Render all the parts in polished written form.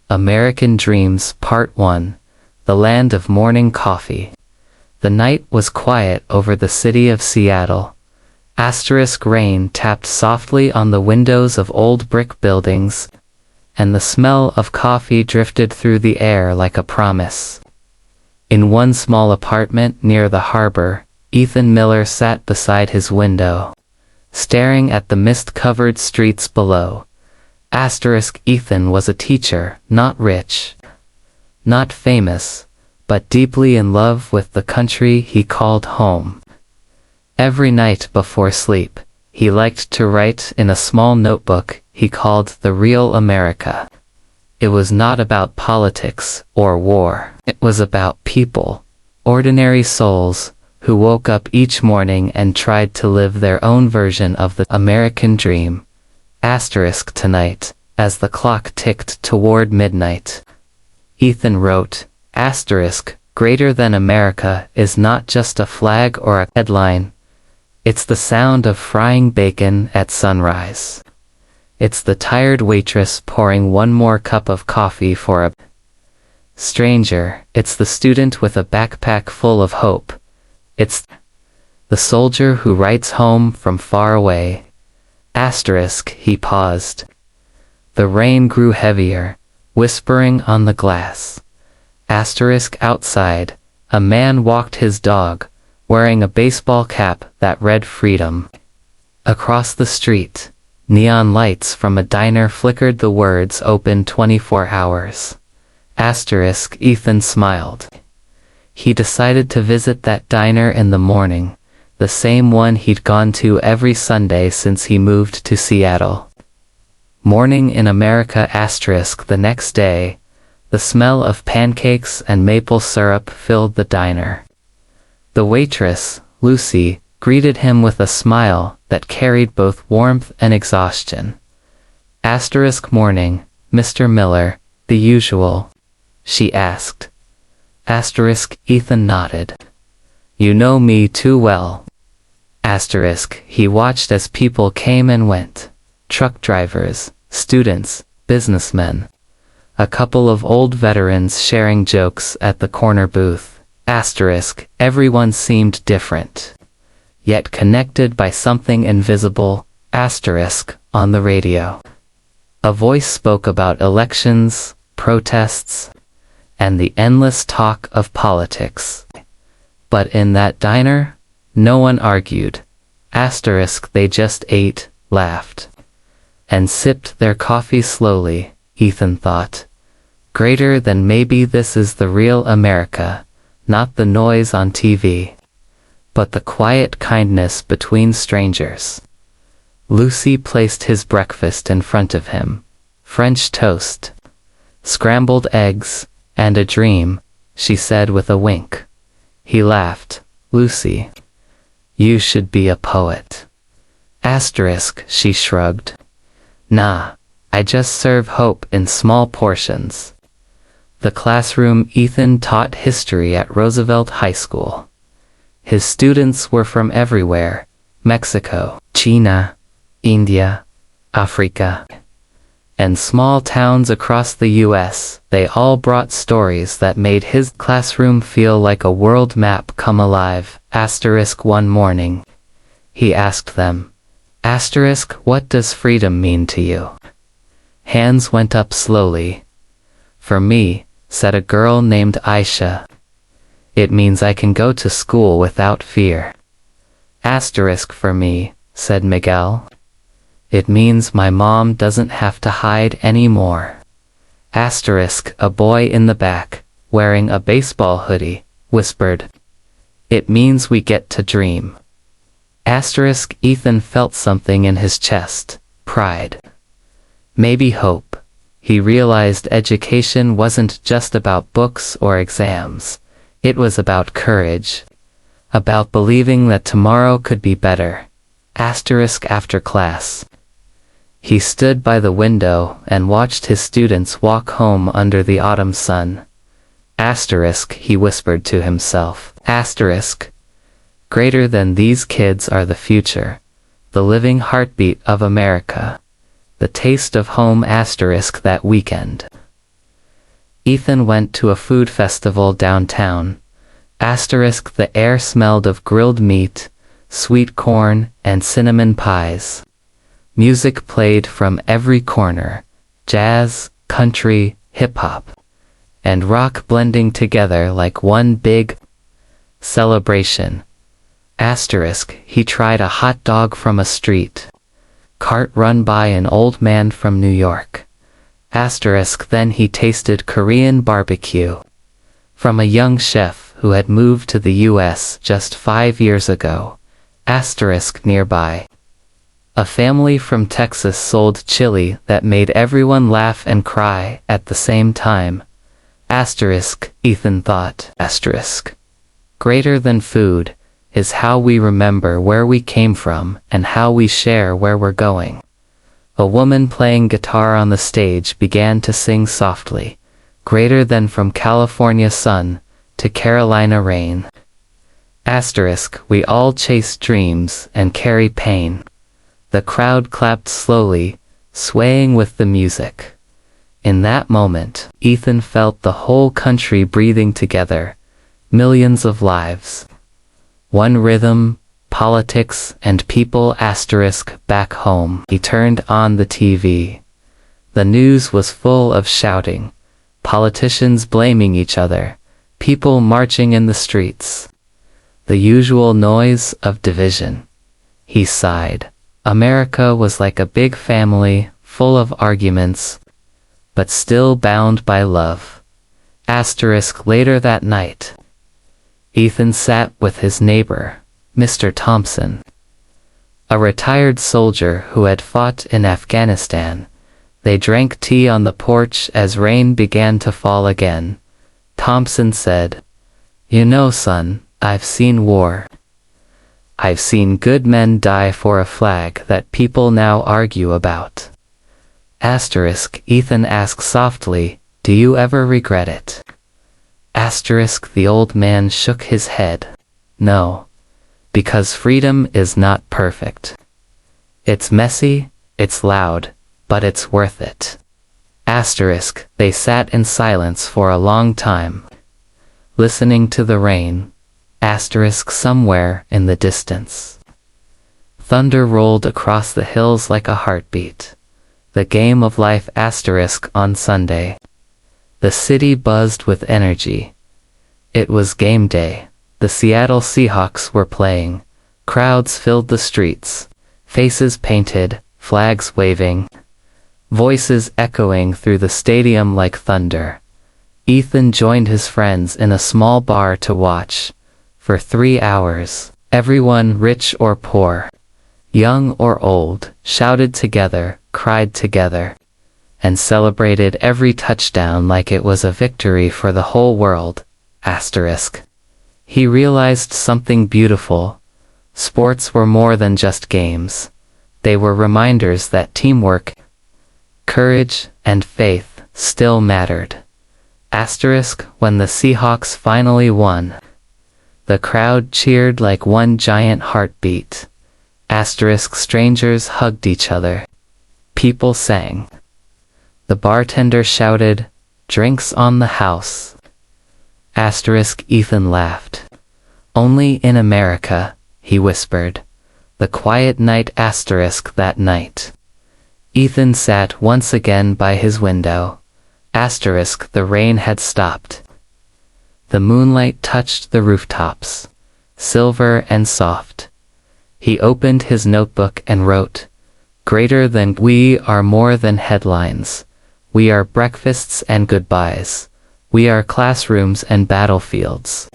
American Dreams Part 1. The Land of Morning Coffee. The night was quiet over the city of Seattle. Rain tapped softly on the windows of old brick buildings, and the smell of coffee drifted through the air like a promise. In one small apartment near the harbor, Ethan Miller sat beside his window, staring at the mist-covered streets below. Ethan was a teacher, not rich, not famous, but deeply in love with the country he called home. Every night before sleep, he liked to write in a small notebook he called The Real America. It was not about politics or war. It was about people, ordinary souls, who woke up each morning and tried to live their own version of the American dream. Tonight, as the clock ticked toward midnight, Ethan wrote, Greater than America is not just a flag or a headline. It's the sound of frying bacon at sunrise. It's the tired waitress pouring one more cup of coffee for a stranger. It's the student with a backpack full of hope. It's the soldier who writes home from far away. He paused. The rain grew heavier, whispering on the glass. Outside, a man walked his dog, wearing a baseball cap that read Freedom. Across the street, neon lights from a diner flickered the words open 24 hours. Ethan smiled. He decided to visit that diner in the morning, the same one he'd gone to every Sunday since he moved to Seattle. Morning in America *. The next day, the smell of pancakes and maple syrup filled the diner. The waitress, Lucy, greeted him with a smile that carried both warmth and exhaustion. Morning, Mr. Miller, the usual? She asked. Ethan nodded. You know me too well. He watched as people came and went. Truck drivers, students, businessmen. A couple of old veterans sharing jokes at the corner booth. Everyone seemed different, yet connected by something invisible. On the radio, a voice spoke about elections, protests, and the endless talk of politics. But in that diner, no one argued. They just ate, laughed, and sipped their coffee slowly. Ethan thought. Greater than maybe this is the real America, not the noise on TV, but the quiet kindness between strangers. Lucy placed his breakfast in front of him. French toast, scrambled eggs, and a dream, she said with a wink. He laughed. Lucy, you should be a poet. She shrugged. Nah, I just serve hope in small portions. The classroom. Ethan taught history at Roosevelt High School. His students were from everywhere: Mexico, China, India, Africa, and small towns across the U.S. They all brought stories that made his classroom feel like a world map come alive. One morning, he asked them, what does freedom mean to you? Hands went up slowly. For me, said a girl named Aisha, it means I can go to school without fear. For me, said Miguel, it means my mom doesn't have to hide anymore. A boy in the back, wearing a baseball hoodie, whispered, it means we get to dream. Ethan felt something in his chest, pride. Maybe hope. He realized education wasn't just about books or exams. It was about courage. About believing that tomorrow could be better. After class, he stood by the window and watched his students walk home under the autumn sun. He whispered to himself. Greater than these kids are the future, the living heartbeat of America. The taste of home *. That weekend, Ethan went to a food festival downtown. Asterisk the air smelled of grilled meat, sweet corn, and cinnamon pies. Music played from every corner, jazz, country, hip-hop, and rock blending together like one big celebration. Asterisk he tried a hot dog from a street cart run by an old man from New York. Asterisk then he tasted Korean barbecue from a young chef who had moved to the US just 5 years ago. Asterisk nearby. A family from Texas sold chili that made everyone laugh and cry at the same time. Asterisk, Ethan thought. Asterisk. Greater than food is how we remember where we came from and how we share where we're going. A woman playing guitar on the stage began to sing softly, greater than from California sun to Carolina rain. Asterisk, we all chase dreams and carry pain. The crowd clapped slowly, swaying with the music. In that moment, Ethan felt the whole country breathing together, millions of lives. One rhythm, politics, and people. Asterisk back home. He turned on the TV. The news was full of shouting, politicians blaming each other, people marching in the streets. The usual noise of division. He sighed. America was like a big family, full of arguments, but still bound by love. Asterisk later that night, Ethan sat with his neighbor, Mr. Thompson, a retired soldier who had fought in Afghanistan. They drank tea on the porch as rain began to fall again. Thompson said, "You know, son, I've seen war. I've seen good men die for a flag that people now argue about." Asterisk Ethan asked softly, "Do you ever regret it?" Asterisk the old man shook his head. "No. Because freedom is not perfect. It's messy, it's loud, but it's worth it." Asterisk they sat in silence for a long time, listening to the rain. Asterisk somewhere in the distance, thunder rolled across the hills like a heartbeat. The game of life. Asterisk on Sunday. The city buzzed with energy. It was game day. The Seattle Seahawks were playing. Crowds filled the streets, faces painted, flags waving, voices echoing through the stadium like thunder. Ethan joined his friends in a small bar to watch. For 3 hours, everyone, rich or poor, young or old, shouted together, cried together, and celebrated every touchdown like it was a victory for the whole world. Asterisk. He realized something beautiful. Sports were more than just games. They were reminders that teamwork, courage, and faith still mattered. Asterisk when the Seahawks finally won, the crowd cheered like one giant heartbeat. Asterisk strangers hugged each other. People sang. The bartender shouted, "Drinks on the house." Asterisk Ethan laughed. "Only in America," he whispered. The quiet night. Asterisk that night, Ethan sat once again by his window. Asterisk the rain had stopped. The moonlight touched the rooftops, silver and soft. He opened his notebook and wrote, "Greater than we are more than headlines. We are breakfasts and goodbyes. We are classrooms and battlefields.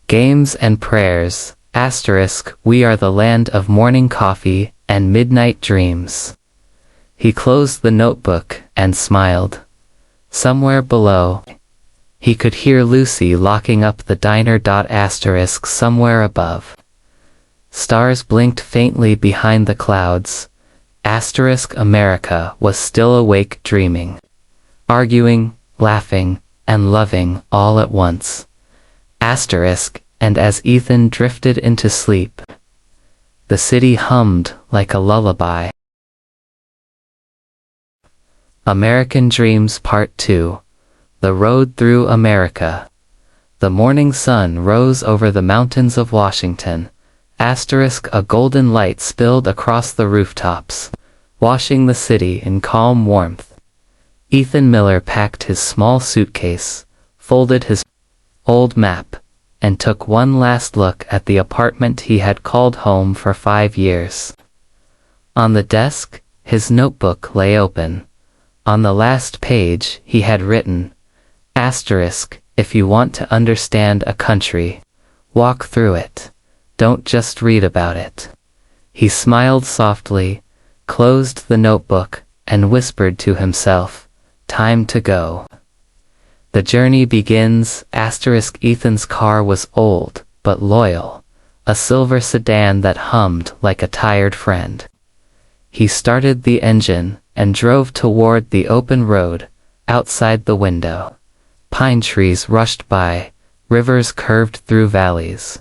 Games and prayers." Asterisk we are the land of morning coffee and midnight dreams. He closed the notebook and smiled. Somewhere below, he could hear Lucy locking up the diner. Asterisk somewhere above, stars blinked faintly behind the clouds. Asterisk America was still awake, dreaming, arguing, laughing, and loving all at once. Asterisk and as Ethan drifted into sleep, the city hummed like a lullaby. American Dreams Part 2. The road through America. The morning sun rose over the mountains of Washington. A golden light spilled across the rooftops, washing the city in calm warmth. Ethan Miller packed his small suitcase, folded his old map, and took one last look at the apartment he had called home for 5 years. On the desk, his notebook lay open. On the last page, he had written, "If you want to understand a country, walk through it. Don't just read about it." He smiled softly, closed the notebook, and whispered to himself, "Time to go." The journey begins. Ethan's car was old, but loyal, a silver sedan that hummed like a tired friend. He started the engine and drove toward the open road. Outside the window, pine trees rushed by, rivers curved through valleys,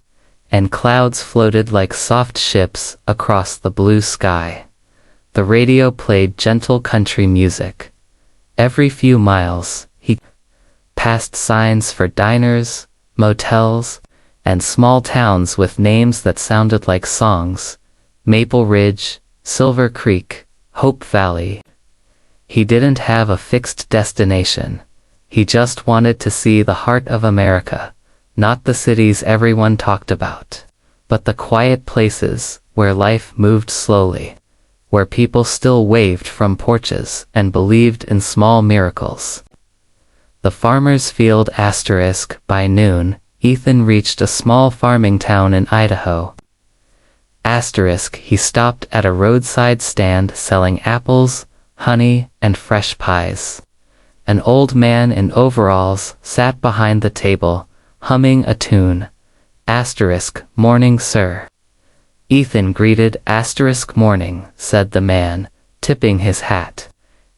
and clouds floated like soft ships across the blue sky. The radio played gentle country music. Every few miles, he passed signs for diners, motels, and small towns with names that sounded like songs: Maple Ridge, Silver Creek, Hope Valley. He didn't have a fixed destination. He just wanted to see the heart of America, not the cities everyone talked about, but the quiet places where life moved slowly, where people still waved from porches and believed in small miracles. The farmer's field. By noon, Ethan reached a small farming town in Idaho. He stopped at a roadside stand selling apples, honey, and fresh pies. An old man in overalls sat behind the table, humming a tune. "Morning, sir." Ethan greeted. "Morning," said the man, tipping his hat.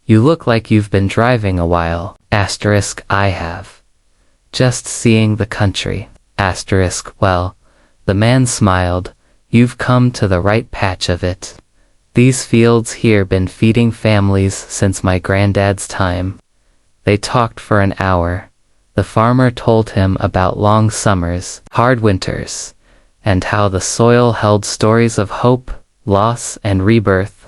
"You look like you've been driving a while." "I have. Just seeing the country." "Well," the man smiled, "you've come to the right patch of it. These fields here been feeding families since my granddad's time." They talked for an hour. The farmer told him about long summers, hard winters, and how the soil held stories of hope, loss, and rebirth.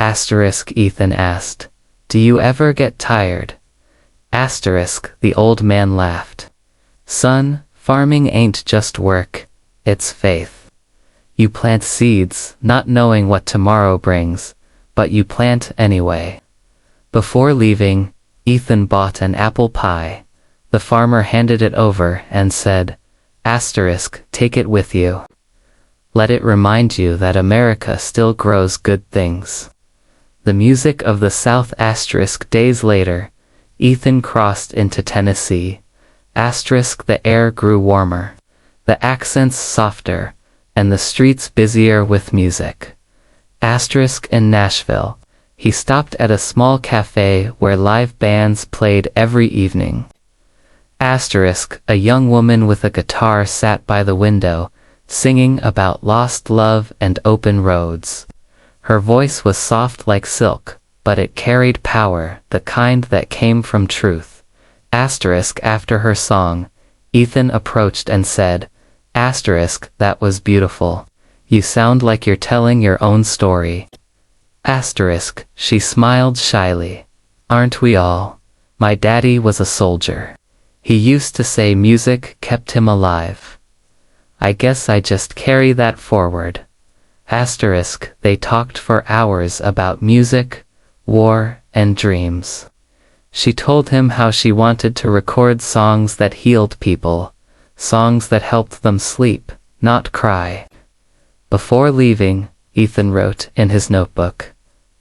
Ethan asked, "Do you ever get tired?" The old man laughed. "Son, farming ain't just work, it's faith. You plant seeds, not knowing what tomorrow brings, but you plant anyway." Before leaving, Ethan bought an apple pie. The farmer handed it over and said, "Take it with you. Let it remind you that America still grows good things." The music of the South. Days later, Ethan crossed into Tennessee. The air grew warmer, the accents softer, and the streets busier with music. In Nashville, he stopped at a small cafe where live bands played every evening. A young woman with a guitar sat by the window, singing about lost love and open roads. Her voice was soft like silk, but it carried power, the kind that came from truth. After her song, Ethan approached and said, "That was beautiful. You sound like you're telling your own story." She smiled shyly. "Aren't we all? My daddy was a soldier. He used to say music kept him alive. I guess I just carry that forward." They talked for hours about music, war, and dreams. She told him how she wanted to record songs that healed people, songs that helped them sleep, not cry. Before leaving, Ethan wrote in his notebook,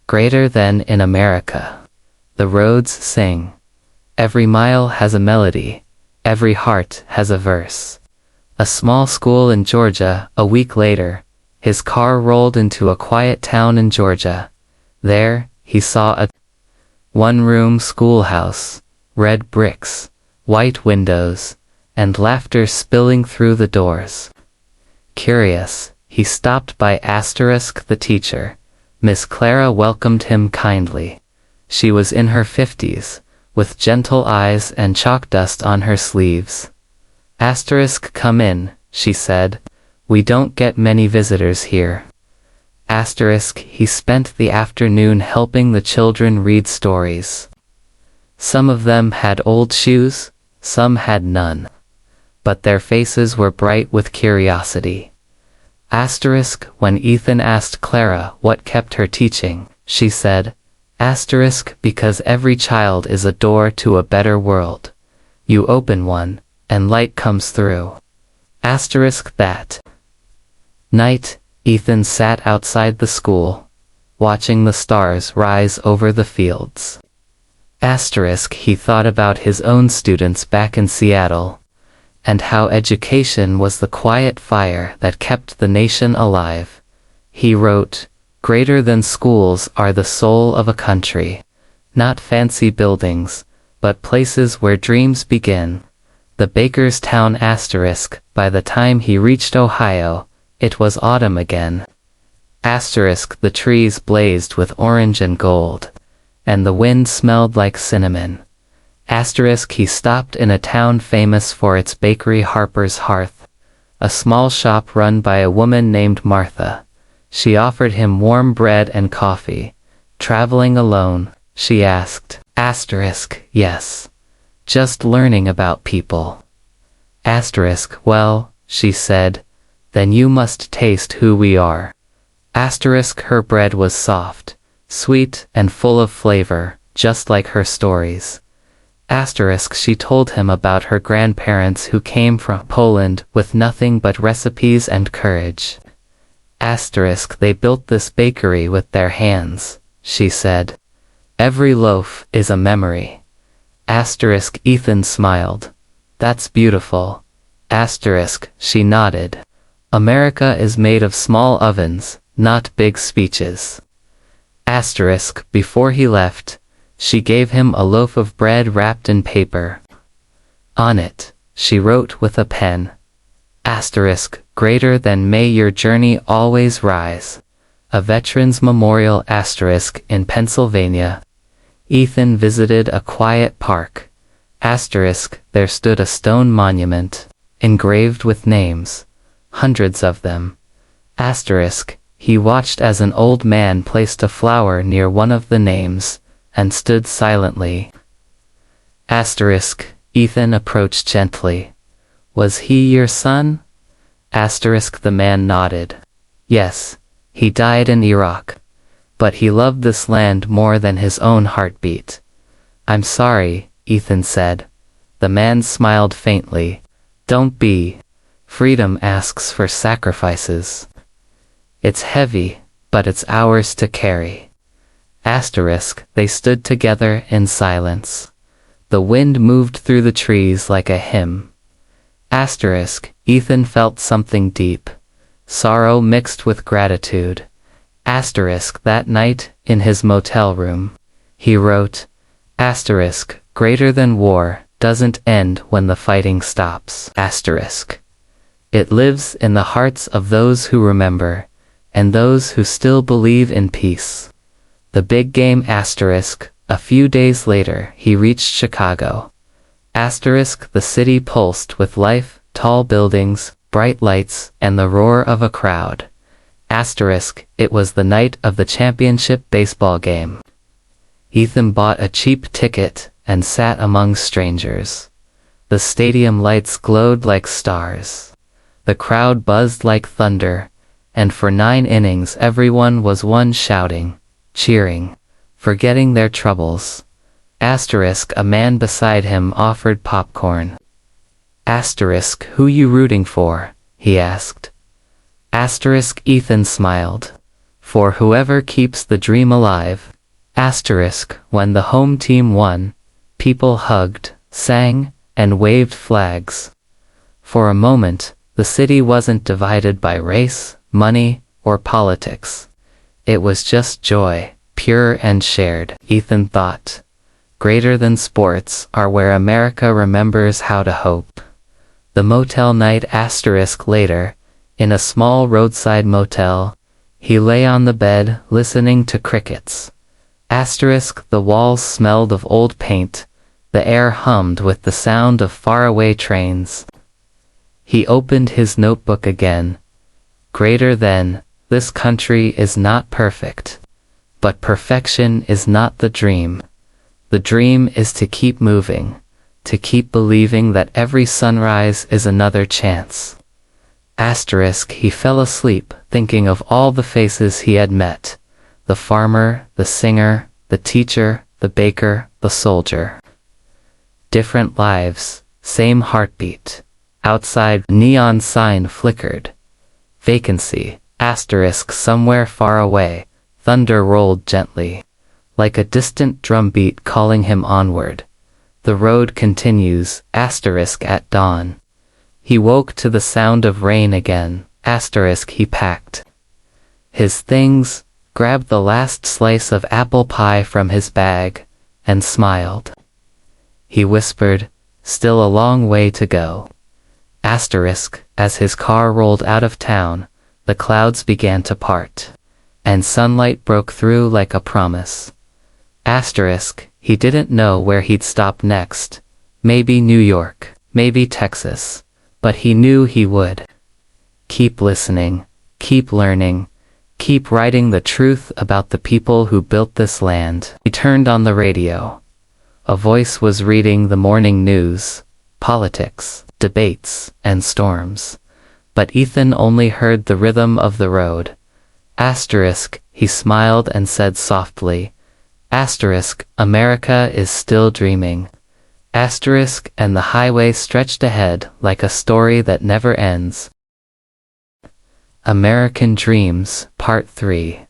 "Greater than in America. The roads sing. Every mile has a melody. Every heart has a verse." A small school in Georgia. A week later, his car rolled into a quiet town in Georgia. There, he saw a one-room schoolhouse, red bricks, white windows, and laughter spilling through the doors. Curious, he stopped by the teacher. Miss Clara welcomed him kindly. She was in her 50s, with gentle eyes and chalk dust on her sleeves. Asterisk, come in, she said. We don't get many visitors here. Asterisk, he spent the afternoon helping the children read stories. Some of them had old shoes, some had none. But their faces were bright with curiosity. Asterisk, when Ethan asked Clara what kept her teaching, she said, Asterisk, because every child is a door to a better world. You open one, and light comes through. Asterisk that night, Ethan sat outside the school, watching the stars rise over the fields. Asterisk, he thought about his own students back in Seattle, and how education was the quiet fire that kept the nation alive. He wrote, Greater than schools are the soul of a country, not fancy buildings, but places where dreams begin. The Bakerstown asterisk, by the time he reached Ohio, it was autumn again. Asterisk, the trees blazed with orange and gold, and the wind smelled like cinnamon. Asterisk, he stopped in a town famous for its bakery, Harper's Hearth, a small shop run by a woman named Martha. She offered him warm bread and coffee. Traveling alone? She asked. Asterisk, yes. Just learning about people. Asterisk, well, she said, then you must taste who we are. Asterisk, her bread was soft, sweet, and full of flavor, just like her stories. Asterisk, she told him about her grandparents who came from Poland with nothing but recipes and courage. Asterisk, they built this bakery with their hands, she said. Every loaf is a memory. Asterisk, Ethan smiled. That's beautiful. Asterisk, she nodded. America is made of small ovens, not big speeches. Asterisk, before he left, she gave him a loaf of bread wrapped in paper. On it, she wrote with a pen. Asterisk, greater than may your journey always rise. A Veterans Memorial asterisk in Pennsylvania. Ethan visited a quiet park. Asterisk, there stood a stone monument, engraved with names, hundreds of them. Asterisk, he watched as an old man placed a flower near one of the names, and stood silently. Asterisk, Ethan approached gently. Was he your son? Asterisk, the man nodded. Yes, he died in Iraq. But he loved this land more than his own heartbeat. I'm sorry, Ethan said. The man smiled faintly. Don't be. Freedom asks for sacrifices. It's heavy, but it's ours to carry. Asterisk, they stood together in silence. The wind moved through the trees like a hymn. Asterisk, Ethan felt something deep. Sorrow mixed with gratitude. Asterisk, that night, in his motel room, he wrote, Asterisk, greater than war, doesn't end when the fighting stops. Asterisk. It lives in the hearts of those who remember, and those who still believe in peace. The big game asterisk, a few days later, he reached Chicago. Asterisk, the city pulsed with life, tall buildings, bright lights, and the roar of a crowd. Asterisk, it was the night of the championship baseball game. Ethan bought a cheap ticket and sat among strangers. The stadium lights glowed like stars. The crowd buzzed like thunder, and for 9 innings everyone was one shouting, cheering, forgetting their troubles. Asterisk, a man beside him offered popcorn. Asterisk, who you rooting for? He asked. Asterisk, Ethan smiled. For whoever keeps the dream alive. Asterisk, when the home team won, people hugged, sang, and waved flags. For a moment, the city wasn't divided by race, money, or politics. It was just joy, pure and shared, Ethan thought. Greater than sports are where America remembers how to hope. The motel night asterisk later, in a small roadside motel, he lay on the bed listening to crickets. Asterisk, the walls smelled of old paint, The air hummed with the sound of faraway trains. He opened his notebook again. Greater than, this country is not perfect. But perfection is not the dream. The dream is to keep moving, to keep believing that every sunrise is another chance. Asterisk, he fell asleep, thinking of all the faces he had met. The farmer, the singer, the teacher, the baker, the soldier. Different lives, same heartbeat. Outside, neon sign flickered. Vacancy, asterisk, somewhere far away. Thunder rolled gently, like a distant drumbeat calling him onward. The road continues, asterisk, at dawn. He woke to the sound of rain again, asterisk, he packed his things, grabbed the last slice of apple pie from his bag, and smiled. He whispered, still a long way to go. Asterisk, as his car rolled out of town, the clouds began to part, and sunlight broke through like a promise. Asterisk, he didn't know where he'd stop next. Maybe New York, maybe Texas, but he knew he would. Keep listening, keep learning, keep writing the truth about the people who built this land. He turned on the radio. A voice was reading the morning news, politics, debates, and storms. But Ethan only heard the rhythm of the road. Asterisk, he smiled and said softly. Asterisk, America is still dreaming. Asterisk, and the highway stretched ahead like a story that never ends. American Dreams, Part 3.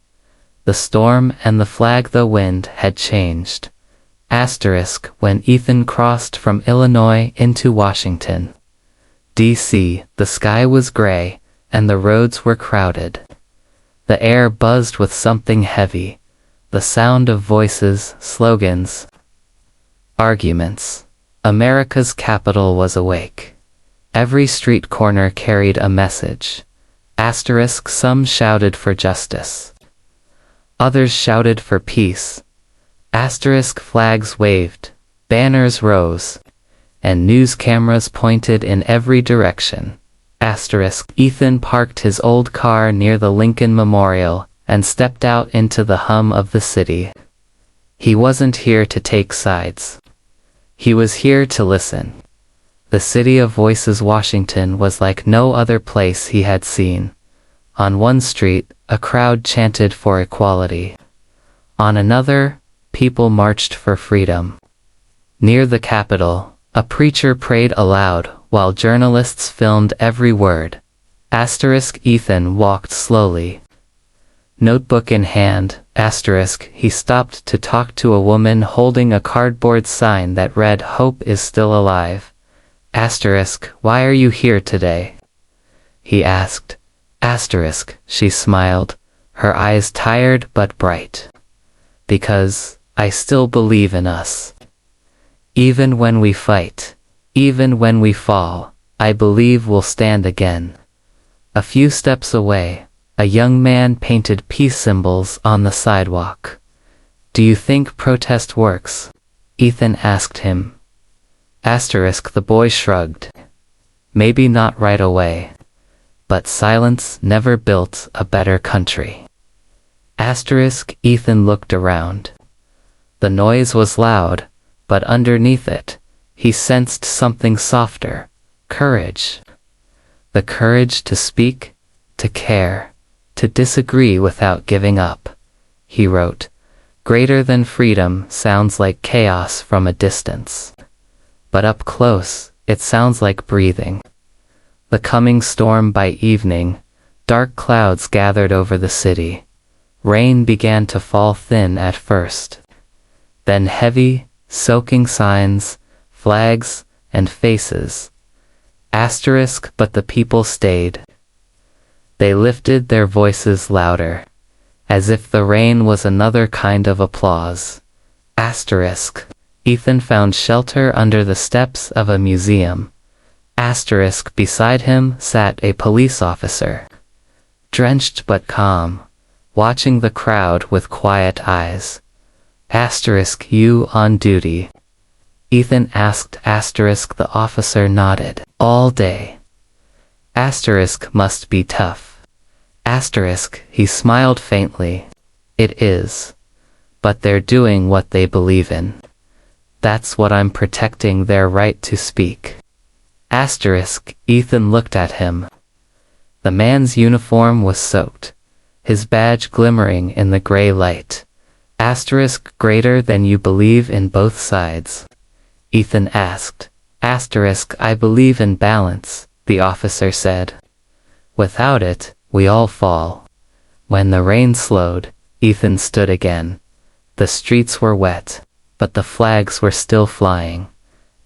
The storm and the flag, the wind had changed. Asterisk, when Ethan crossed from Illinois into Washington, D.C., the sky was gray, and the roads were crowded. The air buzzed with something heavy, the sound of voices, slogans, arguments. America's capital was awake. Every street corner carried a message. Asterisk, some shouted for justice. Others shouted for peace. Asterisk, flags waved, banners rose, and news cameras pointed in every direction. Asterisk, Ethan parked his old car near the Lincoln Memorial and stepped out into the hum of the city. He wasn't here to take sides. He was here to listen. The City of Voices, Washington was like no other place he had seen. On one street, a crowd chanted for equality. On another, people marched for freedom. Near the Capitol, a preacher prayed aloud while journalists filmed every word. Asterisk, Ethan walked slowly. Notebook in hand, asterisk, he stopped to talk to a woman holding a cardboard sign that read, "Hope is still alive." Asterisk, why are you here today? He asked. Asterisk, she smiled, her eyes tired but bright. Because I still believe in us. Even when we fight, even when we fall, I believe we'll stand again. A few steps away, a young man painted peace symbols on the sidewalk. Do you think protest works? Ethan asked him. Asterisk, the boy shrugged. Maybe not right away. But silence never built a better country. Asterisk, Ethan looked around. The noise was loud, but underneath it, he sensed something softer, courage. The courage to speak, to care, to disagree without giving up. He wrote, "Greater than freedom sounds like chaos from a distance. But up close, it sounds like breathing." The coming storm. By evening, dark clouds gathered over the city. Rain began to fall, thin at first. Then heavy, soaking signs, flags, and faces. Asterisk, but the people stayed. They lifted their voices louder, as if the rain was another kind of applause. Asterisk, Ethan found shelter under the steps of a museum. Asterisk, beside him sat a police officer. Drenched but calm, watching the crowd with quiet eyes. Asterisk, you on duty? Ethan asked. Asterisk. The officer nodded. All day. Asterisk. Must be tough. Asterisk. He smiled faintly. It is. But they're doing what they believe in. That's what I'm protecting, their right to speak. Asterisk. Ethan looked at him. The man's uniform was soaked, his badge glimmering in the gray light. Asterisk. Greater than you believe in both sides? Ethan asked. Asterisk. I believe in balance, the officer said. Without it, we all fall. When the rain slowed, Ethan stood again. The streets were wet, but the flags were still flying.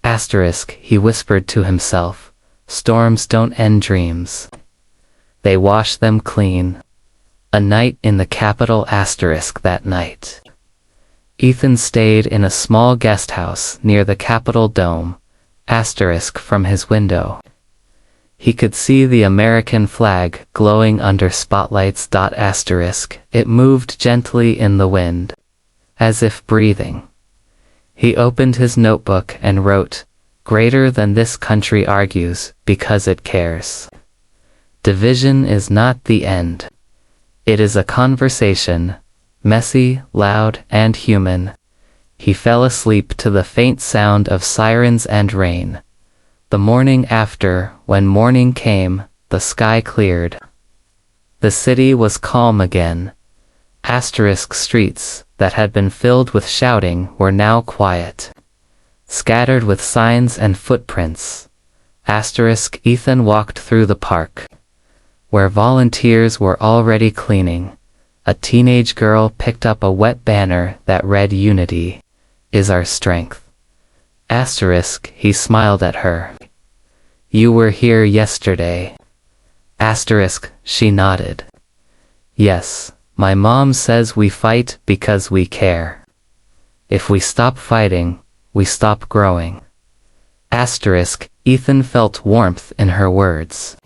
Asterisk. He whispered to himself. Storms don't end dreams. They wash them clean. A night in the capital. Asterisk. That night, Ethan stayed in a small guest house near the Capitol dome. Asterisk. From his window, he could see the American flag glowing under spotlights. Asterisk. It moved gently in the wind, as if breathing. He opened his notebook and wrote, Greater than this country argues, because it cares. Division is not the end. It is a conversation, messy, loud, and human. He fell asleep to the faint sound of sirens and rain. The morning after, when morning came, the sky cleared. The city was calm again. Asterisk. Streets that had been filled with shouting were now quiet, scattered with signs and footprints. Asterisk. Ethan walked through the park, where volunteers were already cleaning. A teenage girl picked up a wet banner that read, Unity is our strength. Asterisk. He smiled at her. You were here yesterday. Asterisk. She nodded. Yes. My mom says we fight because we care. If we stop fighting, we stop growing. Asterisk. Ethan felt warmth in her words.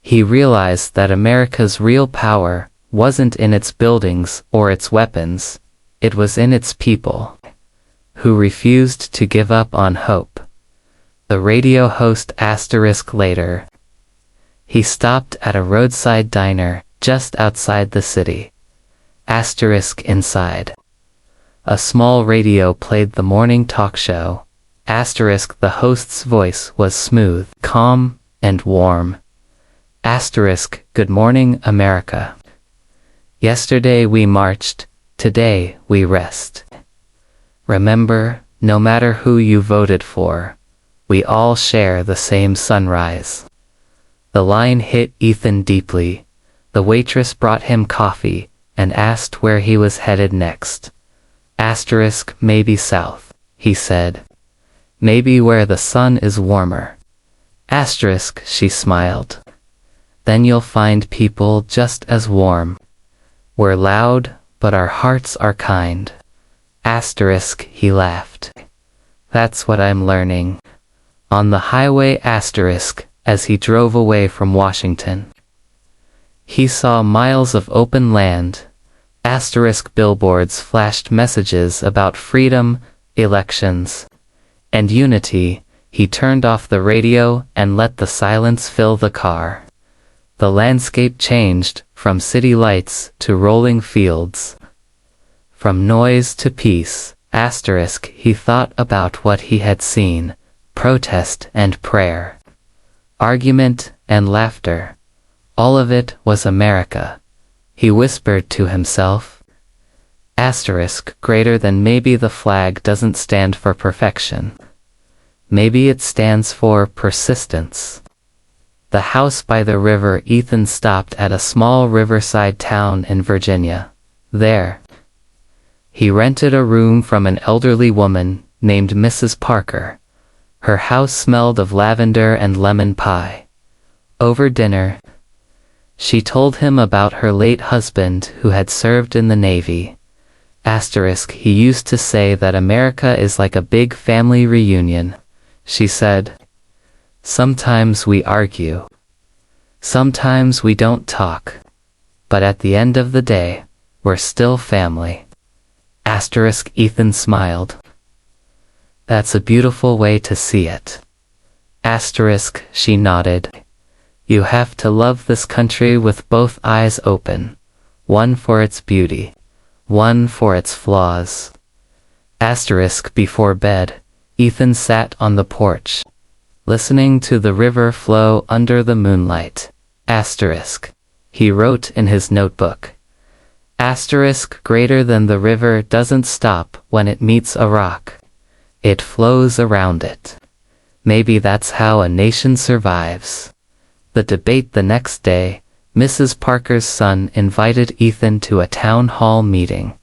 He realized that America's real power wasn't in its buildings or its weapons, it was in its people, who refused to give up on hope. The radio host. Asterisk. Later, he stopped at a roadside diner just outside the city. Asterisk. Inside, a small radio played the morning talk show. Asterisk. The host's voice was smooth, calm, and warm. Asterisk. Good morning, America. Yesterday we marched, today we rest. Remember, no matter who you voted for, we all share the same sunrise. The line hit Ethan deeply. The waitress brought him coffee and asked where he was headed next. Asterisk. Maybe south, he said. Maybe where the sun is warmer. Asterisk. She smiled. Then you'll find people just as warm. We're loud, but our hearts are kind. Asterisk. He laughed. That's what I'm learning. On the highway. Asterisk. As he drove away from Washington, he saw miles of open land. Asterisk. Billboards flashed messages about freedom, elections, and unity. He turned off the radio and let the silence fill the car. The landscape changed, from city lights to rolling fields, from noise to peace. Asterisk. He thought about what he had seen, protest and prayer, argument and laughter. All of it was America. He whispered to himself. Asterisk. Greater than maybe the flag doesn't stand for perfection. Maybe it stands for persistence. The house by the river. Ethan stopped at a small riverside town in Virginia. There, he rented a room from an elderly woman named Mrs. Parker. Her house smelled of lavender and lemon pie. Over dinner, she told him about her late husband who had served in the Navy. Asterisk. He used to say that America is like a big family reunion, she said. Sometimes we argue. Sometimes we don't talk. But at the end of the day, we're still family. Asterisk. Ethan smiled. That's a beautiful way to see it. Asterisk, she nodded. You have to love this country with both eyes open, one for its beauty, one for its flaws. Asterisk, before bed, Ethan sat on the porch, listening to the river flow under the moonlight. Asterisk, he wrote in his notebook. Asterisk, greater than the river doesn't stop when it meets a rock. It flows around it. Maybe that's how a nation survives. The debate the next day, Mrs. Parker's son invited Ethan to a town hall meeting.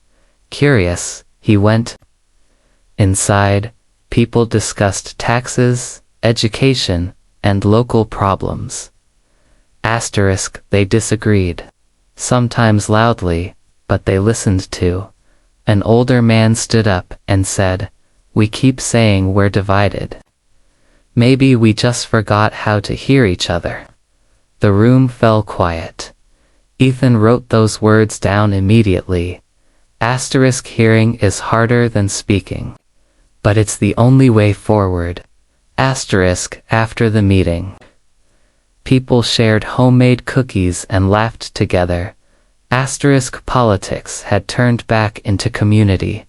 Curious, he went. Inside, people discussed taxes, education, and local problems. Asterisk, they disagreed. Sometimes loudly, but they listened to. An older man stood up and said, "We keep saying we're divided. Maybe we just forgot how to hear each other." The room fell quiet. Ethan wrote those words down immediately. Asterisk, hearing is harder than speaking. But it's the only way forward. Asterisk, after the meeting, people shared homemade cookies and laughed together. Asterisk, politics had turned back into community.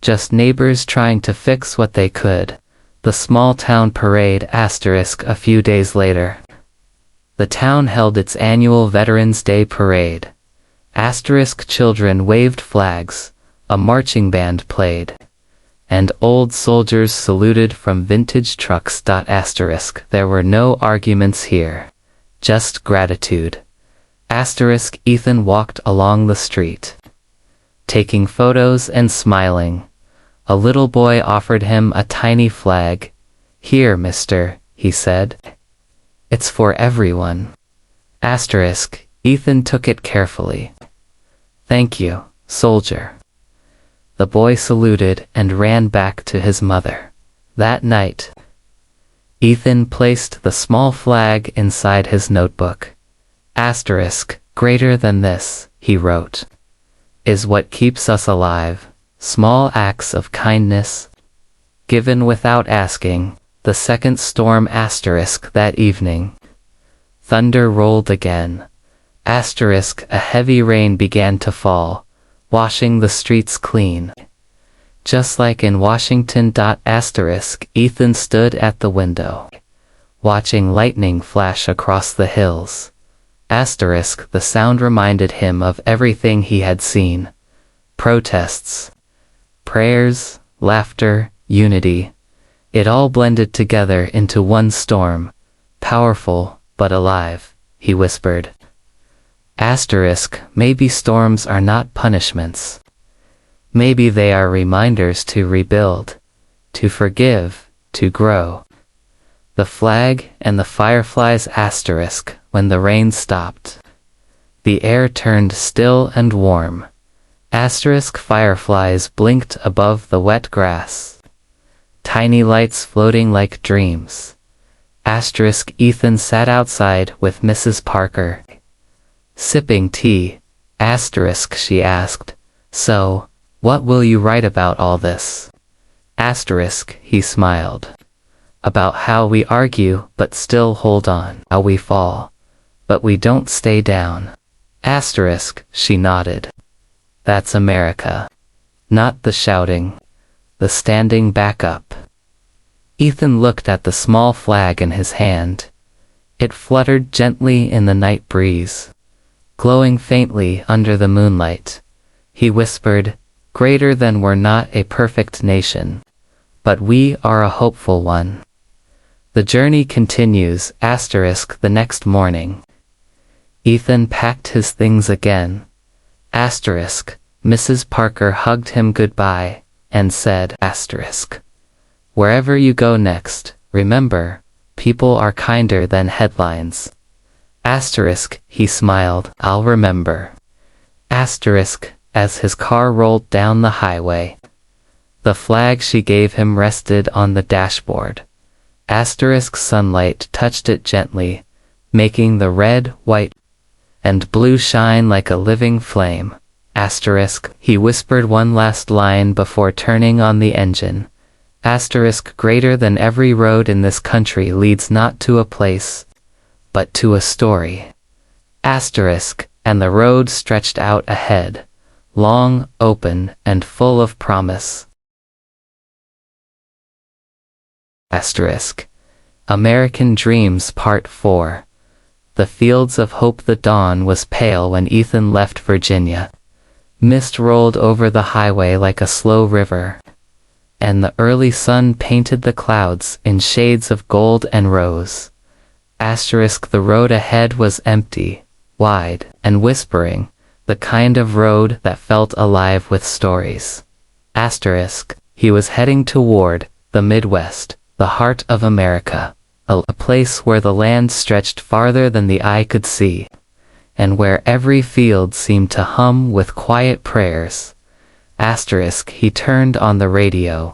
Just neighbors trying to fix what they could. The small town parade. Asterisk, a few days later, the town held its annual Veterans Day parade. Asterisk, children waved flags, a marching band played, and old soldiers saluted from vintage trucks. Asterisk, there were no arguments here, just gratitude. Asterisk, Ethan walked along the street, taking photos and smiling. A little boy offered him a tiny flag. "Here, mister," he said. "It's for everyone." Asterisk, Ethan took it carefully. "Thank you, soldier." The boy saluted and ran back to his mother. That night, Ethan placed the small flag inside his notebook. Asterisk, greater than this, he wrote, is what keeps us alive. Small acts of kindness, given without asking. The second storm. Asterisk, that evening, thunder rolled again. Asterisk, a heavy rain began to fall, washing the streets clean. Just like in Washington. Asterisk, Ethan stood at the window, watching lightning flash across the hills. Asterisk, the sound reminded him of everything he had seen. Protests, prayers, laughter, unity. It all blended together into one storm. Powerful, but alive, he whispered. Asterisk, maybe storms are not punishments. Maybe they are reminders to rebuild, to forgive, to grow. The flag and the fireflies. Asterisk, when the rain stopped, the air turned still and warm. Asterisk, fireflies blinked above the wet grass, tiny lights floating like dreams. Asterisk, Ethan sat outside with Mrs. Parker, sipping tea. Asterisk, she asked, "So, what will you write about all this?" Asterisk, he smiled. About how we argue but still hold on, how we fall, but we don't stay down. Asterisk, she nodded. That's America. Not the shouting, the standing back up. Ethan looked at the small flag in his hand. It fluttered gently in the night breeze, glowing faintly under the moonlight. He whispered, "Greater than we're not a perfect nation, but we are a hopeful one." The journey continues. Asterisk, the next morning, Ethan packed his things again. Asterisk, Mrs. Parker hugged him goodbye and said, asterisk, "Wherever you go next, remember, people are kinder than headlines." Asterisk, he smiled, "I'll remember." Asterisk, as his car rolled down the highway, the flag she gave him rested on the dashboard. Asterisk, sunlight touched it gently, making the red, white, and blue shine like a living flame. Asterisk, he whispered one last line before turning on the engine. Asterisk greater than every road in this country leads not to a place, but to a story. Asterisk, and the road stretched out ahead, long, open, and full of promise. Asterisk. American Dreams Part 4. The fields of hope. The dawn was pale when Ethan left Virginia. Mist rolled over the highway like a slow river, and the early sun painted the clouds in shades of gold and rose. Asterisk. The road ahead was empty, wide, and whispering, the kind of road that felt alive with stories. Asterisk. He was heading toward the Midwest, the heart of America, a place where the land stretched farther than the eye could see, and where every field seemed to hum with quiet prayers. Asterisk. He turned on the radio.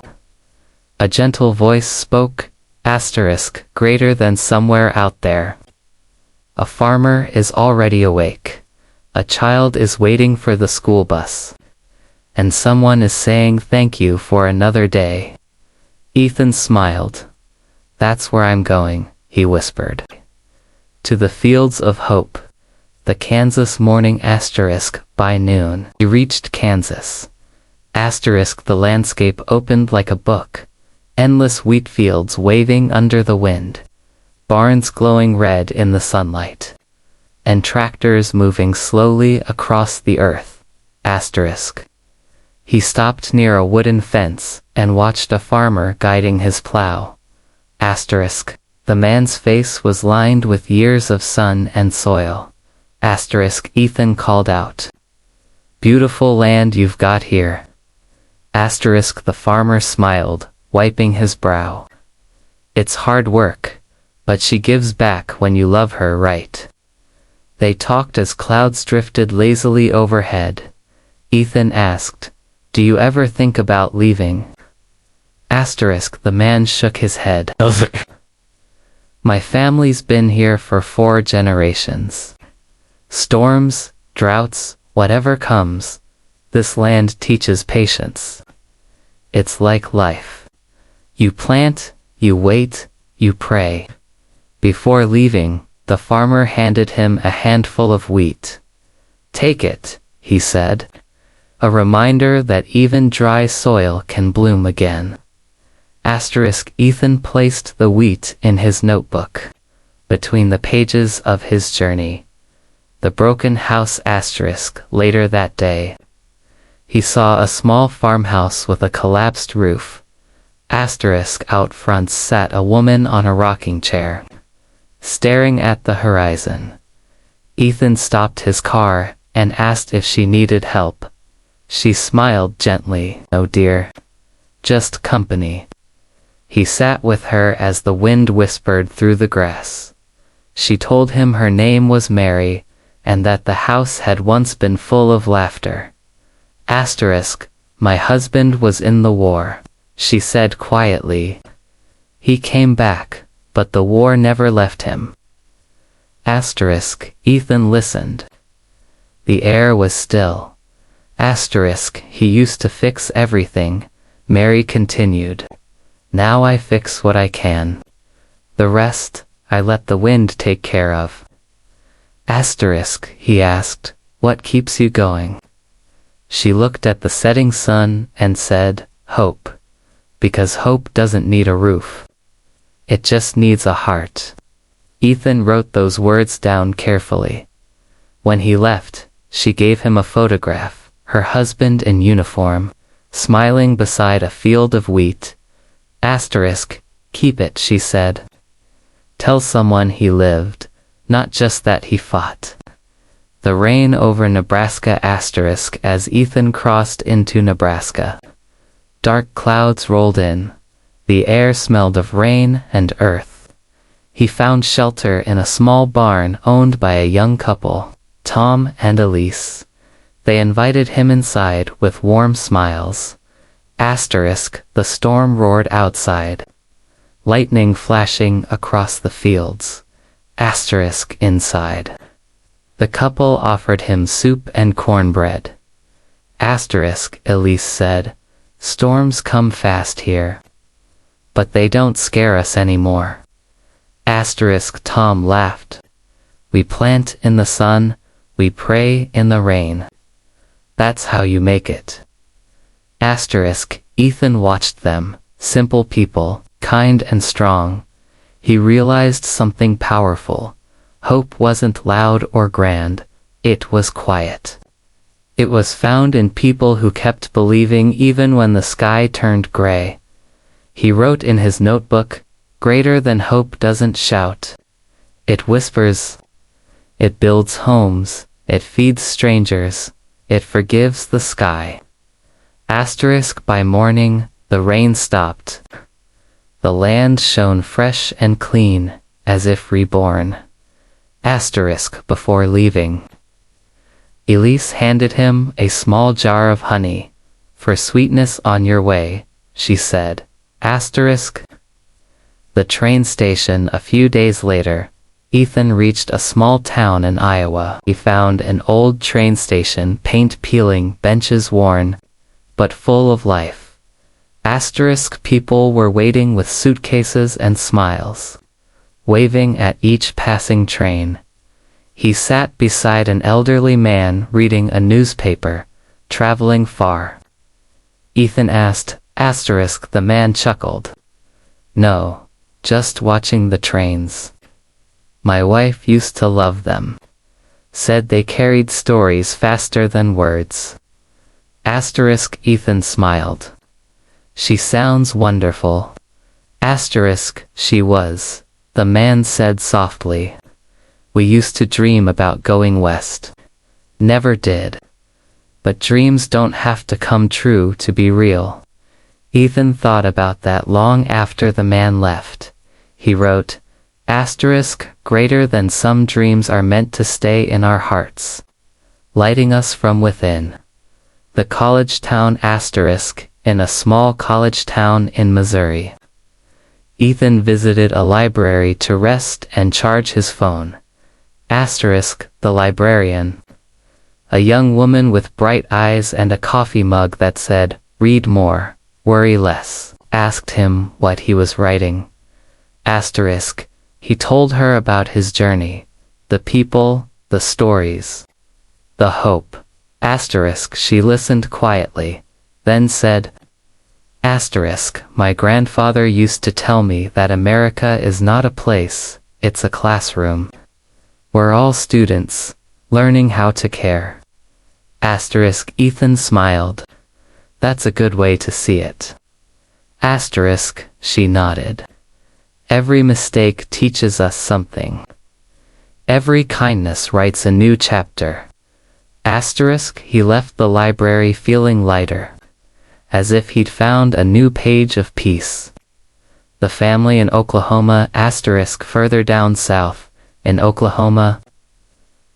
A gentle voice spoke. Asterisk. Greater than somewhere out there. A farmer is already awake. A child is waiting for the school bus. And someone is saying thank you for another day. Ethan smiled. That's where I'm going, he whispered. To the fields of hope. The Kansas morning. Asterisk. By noon, he reached Kansas. Asterisk. The landscape opened like a book. Endless wheat fields waving under the wind. Barns glowing red in the sunlight. And tractors moving slowly across the earth. Asterisk. He stopped near a wooden fence and watched a farmer guiding his plow. Asterisk. The man's face was lined with years of sun and soil. Asterisk. Ethan called out. Beautiful land you've got here. Asterisk. The farmer smiled, wiping his brow. It's hard work, but she gives back when you love her right. They talked as clouds drifted lazily overhead. Ethan asked, do you ever think about leaving? Asterisk. The man shook his head. My family's been here for 4 generations. Storms, droughts, whatever comes, this land teaches patience. It's like life. You plant, you wait, you pray. Before leaving, the farmer handed him a handful of wheat. Take it, he said. A reminder that even dry soil can bloom again. Asterisk. Ethan placed the wheat in his notebook. Between the pages of his journey. The broken house. Asterisk. Later that day, he saw a small farmhouse with a collapsed roof. Asterisk. Out front sat a woman on a rocking chair, staring at the horizon. Ethan stopped his car and asked if she needed help. She smiled gently. No, dear. Just company. He sat with her as the wind whispered through the grass. She told him her name was Mary, and that the house had once been full of laughter. Asterisk. My husband was in the war, she said quietly. He came back, but the war never left him. Asterisk. Ethan listened. The air was still. Asterisk. He used to fix everything, Mary continued. Now I fix what I can. The rest, I let the wind take care of. Asterisk. He asked, what keeps you going? She looked at the setting sun and said, hope. Because hope doesn't need a roof. It just needs a heart. Ethan wrote those words down carefully. When he left, she gave him a photograph. Her husband in uniform, smiling beside a field of wheat. Asterisk. Keep it, she said. Tell someone he lived, not just that he fought. The rain over Nebraska. Asterisk. As Ethan crossed into Nebraska, dark clouds rolled in. The air smelled of rain and earth. He found shelter in a small barn owned by a young couple, Tom and Elise. They invited him inside with warm smiles. Asterisk. The storm roared outside, lightning flashing across the fields. Asterisk. Inside, the couple offered him soup and cornbread. Asterisk. Elise said, storms come fast here. but they don't scare us anymore. Asterisk Tom laughed. We plant in the sun, we pray in the rain. That's how you make it. Asterisk Ethan watched them, simple people, kind and strong. He realized something powerful. Hope wasn't loud or grand, it was quiet. It was found in people who kept believing even when the sky turned gray. He wrote in his notebook, "Greater than hope doesn't shout. It whispers. It builds homes, it feeds strangers, it forgives the sky." Asterisk By morning, the rain stopped. The land shone fresh and clean, as if reborn. Asterisk Before leaving, Elise handed him a small jar of honey. "For sweetness on your way," she said. Asterisk The train station. A few days later, Ethan reached a small town in Iowa. He found an old train station, paint peeling, benches worn, but full of life. Asterisk People were waiting with suitcases and smiles, waving at each passing train. He sat beside an elderly man reading a newspaper, traveling far. Ethan asked, Asterisk The man chuckled. "No, just watching the trains. My wife used to love them. Said they carried stories faster than words." Asterisk Ethan smiled. "She sounds wonderful." Asterisk She was, the man said softly. "We used to dream about going west. Never did. But dreams don't have to come true to be real." Ethan thought about that long after the man left. He wrote, Asterisk Greater than some dreams are meant to stay in our hearts, lighting us from within. The college town. Asterisk In a small college town in Missouri, Ethan visited a library to rest and charge his phone. Asterisk The librarian, a young woman with bright eyes and a coffee mug that said, "Read more, worry less," asked him what he was writing. Asterisk He told her about his journey, the people, the stories, the hope. Asterisk She listened quietly, then said, Asterisk My grandfather used to tell me that America is not a place, it's a classroom. We're all students, learning how to care. Asterisk Ethan smiled. That's a good way to see it. Asterisk She nodded. Every mistake teaches us something. Every kindness writes a new chapter. Asterisk He left the library feeling lighter, as if he'd found a new page of peace. The family in Oklahoma. Asterisk Further down south, in Oklahoma,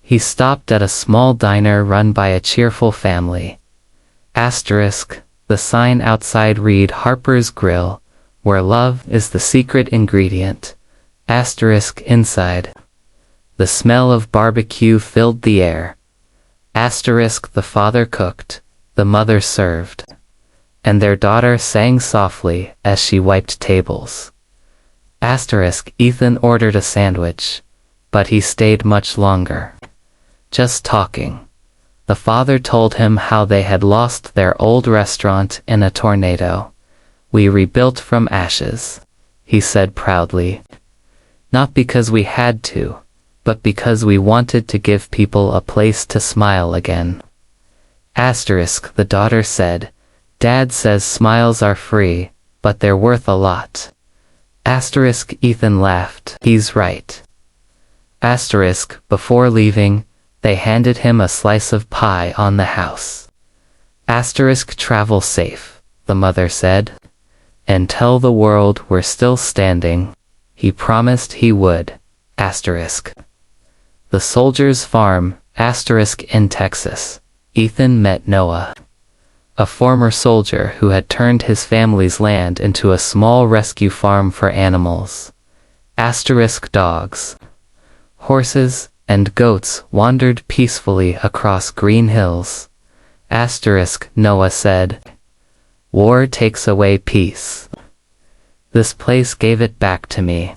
he stopped at a small diner run by a cheerful family. Asterisk The sign outside read Harper's Grill, where love is the secret ingredient. Asterisk Inside, the smell of barbecue filled the air. Asterisk The father cooked, the mother served, and their daughter sang softly as she wiped tables. Asterisk Ethan ordered a sandwich, but he stayed much longer, just talking. The father told him how they had lost their old restaurant in a tornado. "We rebuilt from ashes," he said proudly. "Not because we had to, but because we wanted to give people a place to smile again." Asterisk The daughter said, "Dad says smiles are free, but they're worth a lot." Asterisk Ethan laughed. "He's right." Asterisk Before leaving, they handed him a slice of pie on the house. Asterisk Travel safe, the mother said. "And tell the world we're still standing." He promised he would. Asterisk The soldier's farm. Asterisk In Texas, Ethan met Noah, a former soldier who had turned his family's land into a small rescue farm for animals. Asterisk Dogs, horses, and goats wandered peacefully across green hills. Asterisk Noah said, "War takes away peace. This place gave it back to me.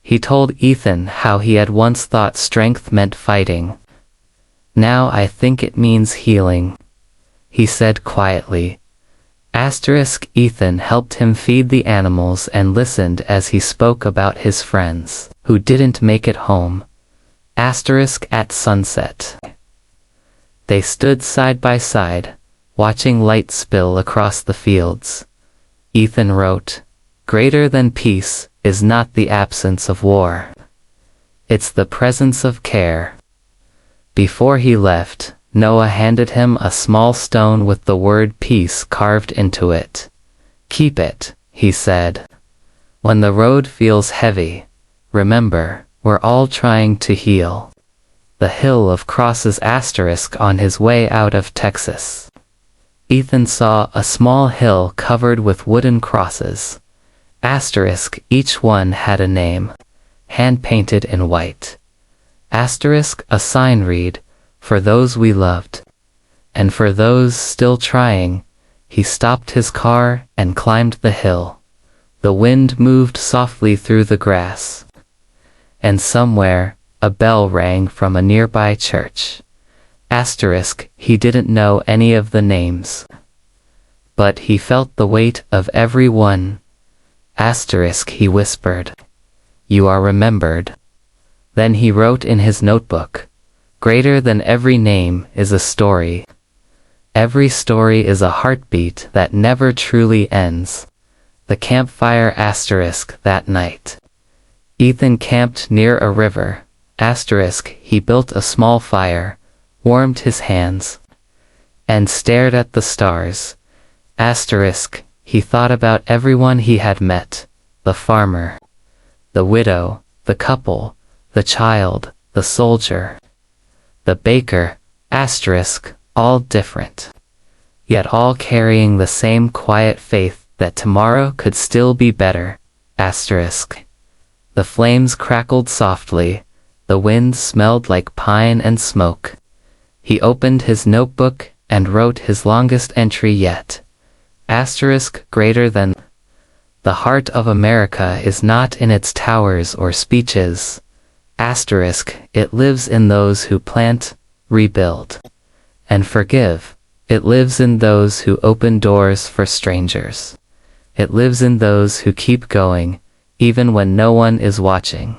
He told Ethan how he had once thought strength meant fighting. Now I think it means healing, he said quietly. Ethan helped him feed the animals and listened as he spoke about his friends who didn't make it home. At sunset. They stood side by side, watching light spill across the fields. Ethan wrote, "Greater than peace is not the absence of war. It's the presence of care." Before he left, Noah handed him a small stone with the word peace carved into it. "Keep it," he said. "When the road feels heavy, remember, we're all trying to heal." The Hill of Crosses on his way out of Texas. Ethan saw a small hill covered with wooden crosses. Each one had a name, hand-painted in white. A sign read, "For those we loved." And for those still trying, he stopped his car and climbed the hill. The wind moved softly through the grass. And somewhere, a bell rang from a nearby church. He didn't know any of the names. But he felt the weight of every one. He whispered. "You are remembered." Then he wrote in his notebook, "Greater than every name is a story. Every story is a heartbeat that never truly ends." The campfire that night. Ethan camped near a river. He built a small fire, warmed his hands, and stared at the stars. He thought about everyone he had met, the farmer, the widow, the couple, the child, the soldier, the baker, all different, yet all carrying the same quiet faith that tomorrow could still be better. The flames crackled softly, the wind smelled like pine and smoke. He opened his notebook and wrote his longest entry yet. Greater than. The heart of America is not in its towers or speeches. It lives in those who plant, rebuild, and forgive. It lives in those who open doors for strangers. It lives in those who keep going, even when no one is watching.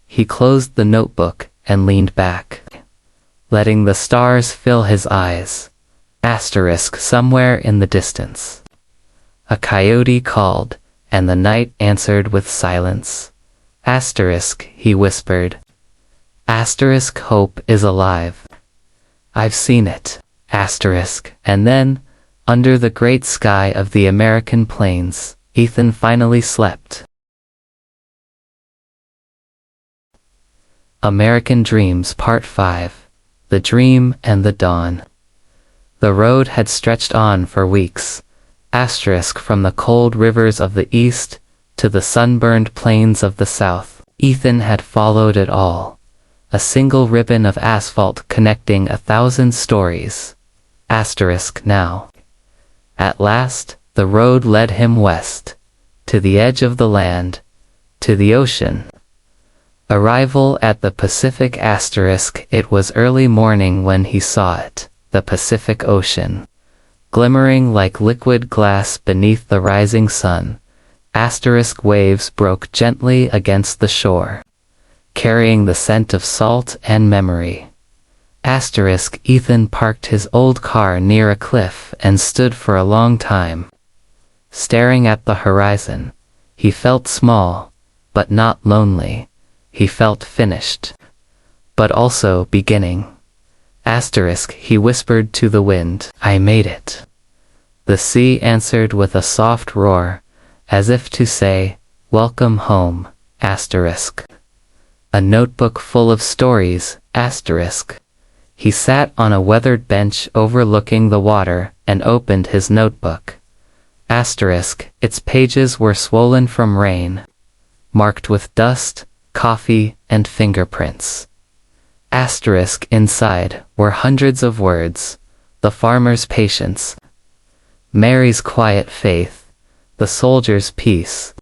He closed the notebook and leaned back, letting the stars fill his eyes. Somewhere in the distance. A coyote called, and the night answered with silence. He whispered. Hope is alive. I've seen it. And then, under the great sky of the American plains, Ethan finally slept. American Dreams Part 5. The Dream and the Dawn. The road had stretched on for weeks, from the cold rivers of the east to the sunburned plains of the south. Ethan had followed it all, a single ribbon of asphalt connecting 1,000 stories. Now. At last, the road led him west, to the edge of the land, to the ocean. Arrival at the Pacific. It was early morning when he saw it, the Pacific Ocean, glimmering like liquid glass beneath the rising sun. Waves broke gently against the shore, carrying the scent of salt and memory. Ethan parked his old car near a cliff and stood for a long time. Staring at the horizon, he felt small, but not lonely. He felt finished, but also beginning. He whispered to the wind, "I made it." The sea answered with a soft roar, as if to say, "Welcome home." A notebook full of stories. He sat on a weathered bench overlooking the water and opened his notebook. Its pages were swollen from rain, marked with dust, coffee, and fingerprints. Inside were hundreds of words: the farmer's patience, Mary's quiet faith, the soldier's peace,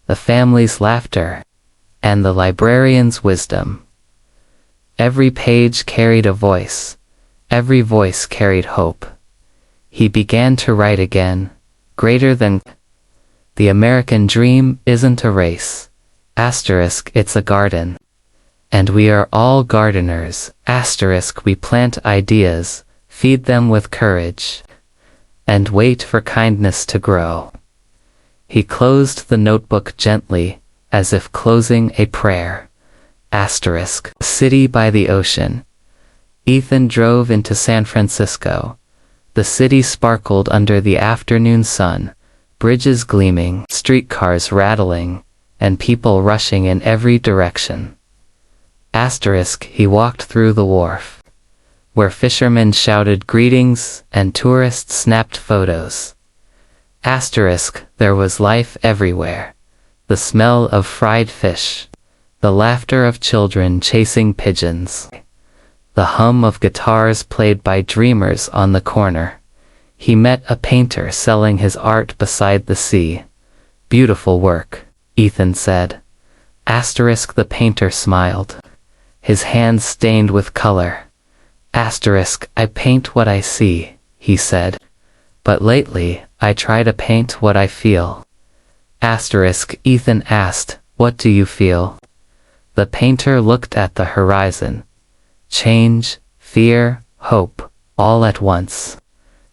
the family's laughter, and the librarian's wisdom. Every page carried a voice. Every voice carried hope. He began to write again, greater than. The American dream isn't a race. It's a garden. And we are all gardeners. We plant ideas, feed them with courage, and wait for kindness to grow. He closed the notebook gently, as if closing a prayer. City by the ocean. Ethan drove into San Francisco. The city sparkled under the afternoon sun, bridges gleaming, streetcars rattling, and people rushing in every direction. He walked through the wharf, where fishermen shouted greetings and tourists snapped photos. There was life everywhere. The smell of fried fish, the laughter of children chasing pigeons, the hum of guitars played by dreamers on the corner. He met a painter selling his art beside the sea. Beautiful work, Ethan said. The painter smiled, his hands stained with color. I paint what I see, he said. But lately, I try to paint what I feel. Ethan asked, what do you feel? The painter looked at the horizon. Change, fear, hope, all at once.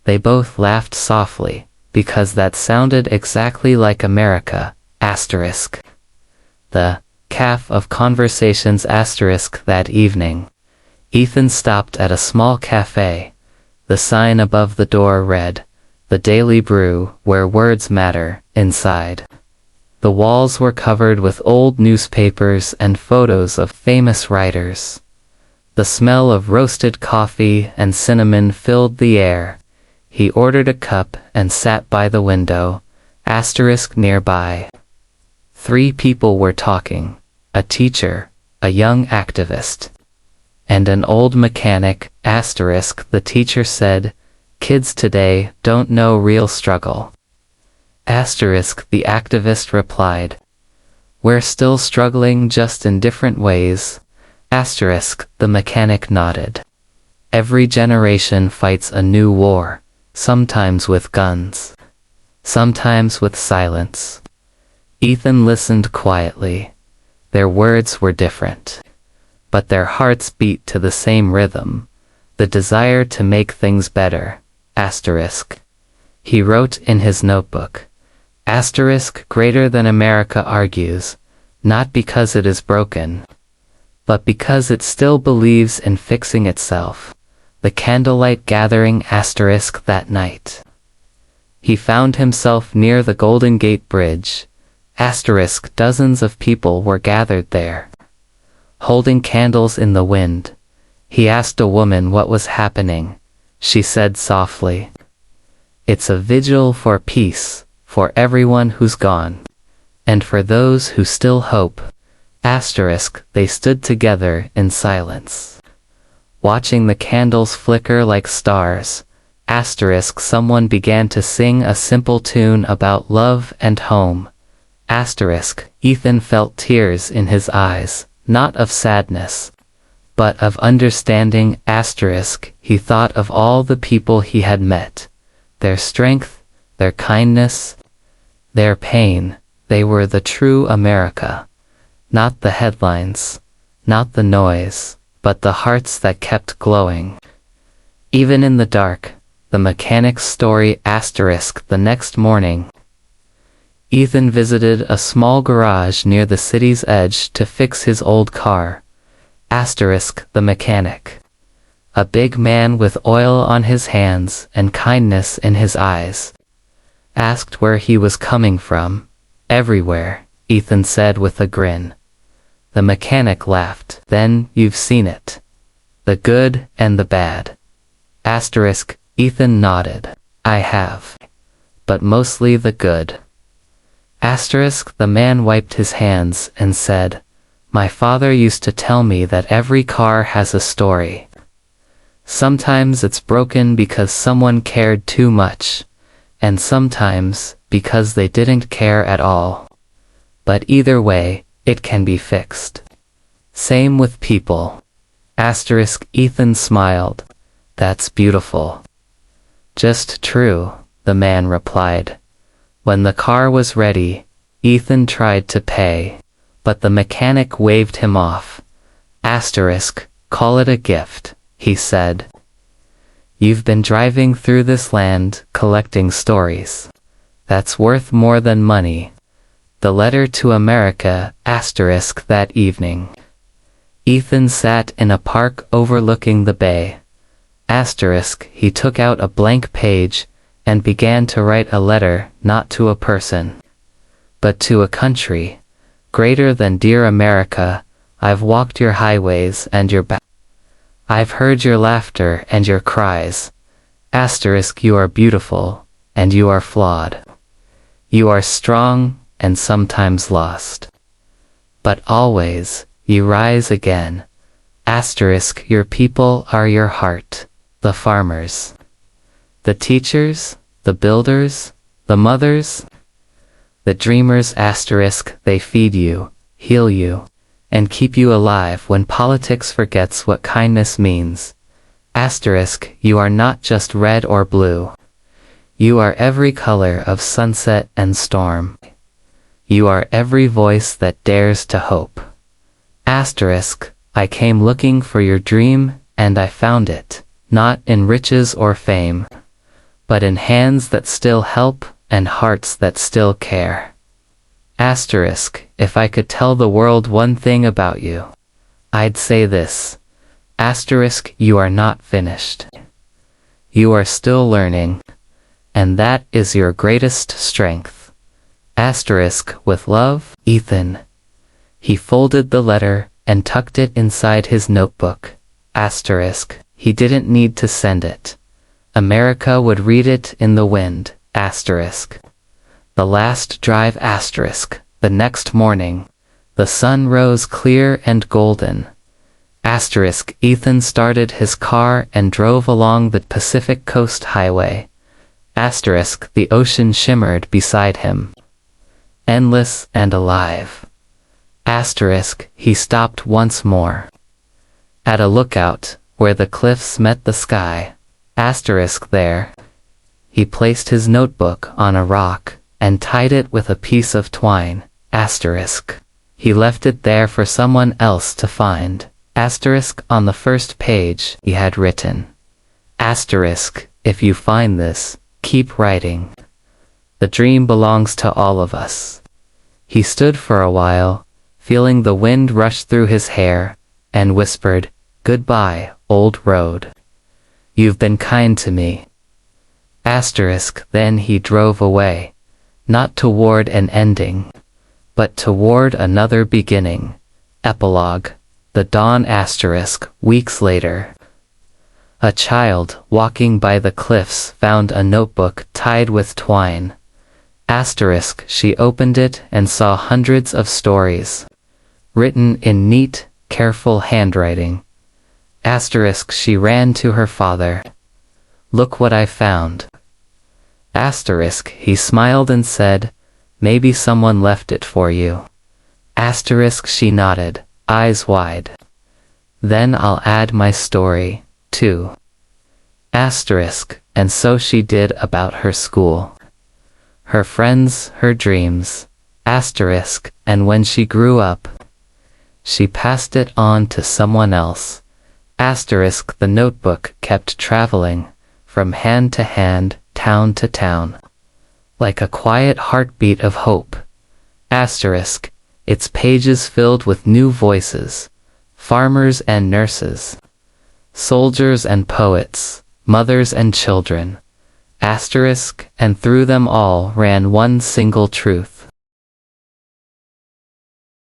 They both laughed softly, because that sounded exactly like America. The calf of conversations that evening. Ethan stopped at a small cafe. The sign above the door read, The Daily Brew, where words matter, inside. The walls were covered with old newspapers and photos of famous writers. The smell of roasted coffee and cinnamon filled the air. He ordered a cup and sat by the window, nearby. 3 people were talking, a teacher, a young activist, and an old mechanic. The teacher said, kids today don't know real struggle. The activist replied, we're still struggling, just in different ways. The mechanic nodded. Every generation fights a new war, sometimes with guns, sometimes with silence. Ethan listened quietly. Their words were different, but their hearts beat to the same rhythm, the desire to make things better. He wrote in his notebook, greater than America argues, not because it is broken, but because it still believes in fixing itself. The candlelight gathering that night. He found himself near the Golden Gate Bridge. Dozens of people were gathered there, holding candles in the wind. He asked a woman what was happening. She said softly, it's a vigil for peace, for everyone who's gone, and for those who still hope. They stood together in silence, watching the candles flicker like stars. Someone began to sing a simple tune about love and home. Ethan felt tears in his eyes, not of sadness, but of understanding. He thought of all the people he had met, their strength, their kindness, their pain. They were the true America. Not the headlines, not the noise, but the hearts that kept glowing. Even in the dark, the mechanic's story. The next morning, Ethan visited a small garage near the city's edge to fix his old car. The mechanic, a big man with oil on his hands and kindness in his eyes, asked where he was coming from. Everywhere, Ethan said with a grin. The mechanic laughed. Then you've seen it. The good and the bad. Ethan nodded. I have. But mostly the good. The man wiped his hands and said, my father used to tell me that every car has a story. Sometimes it's broken because someone cared too much, and sometimes because they didn't care at all. But either way, it can be fixed. Same with people. Ethan smiled. That's beautiful. Just true, the man replied. When the car was ready, Ethan tried to pay, but the mechanic waved him off. Call it a gift, he said. You've been driving through this land, collecting stories. That's worth more than money. The letter to America, that evening. Ethan sat in a park overlooking the bay. He took out a blank page and began to write a letter not to a person, but to a country. Greater than dear America, I've walked your highways and your I've heard your laughter and your cries. You are beautiful, and you are flawed. You are strong, and sometimes lost. But always, you rise again. Your people are your heart, the farmers, the teachers, the builders, the mothers, the dreamers. They feed you, heal you, and keep you alive when politics forgets what kindness means. You are not just red or blue. You are every color of sunset and storm. You are every voice that dares to hope. I came looking for your dream, and I found it, not in riches or fame, but in hands that still help and hearts that still care. If I could tell the world one thing about you, I'd say this. You are not finished. You are still learning, and that is your greatest strength. With love, Ethan. He folded the letter and tucked it inside his notebook. He didn't need to send it. America would read it in the wind. The last drive. The next morning, the sun rose clear and golden. Ethan started his car and drove along the Pacific Coast Highway. The ocean shimmered beside him. Endless and alive. He stopped once more. At a lookout, where the cliffs met the sky. There. He placed his notebook on a rock, and tied it with a piece of twine. He left it there for someone else to find. On the first page, he had written. If you find this, keep writing. The dream belongs to all of us. He stood for a while, feeling the wind rush through his hair, and whispered, Goodbye, old road. You've been kind to me. Then he drove away, not toward an ending, but toward another beginning. Epilogue. The dawn. Weeks later. A child walking by the cliffs found a notebook tied with twine. She opened it and saw hundreds of stories, written in neat, careful handwriting. She ran to her father. Look what I found. He smiled and said, Maybe someone left it for you. She nodded, eyes wide. Then I'll add my story, too. And so she did about her school. Her friends, her dreams. And when she grew up, she passed it on to someone else. The notebook kept traveling, from hand to hand, town to town, like a quiet heartbeat of hope. Its pages filled with new voices, farmers and nurses, soldiers and poets, mothers and children. And through them all ran one single truth.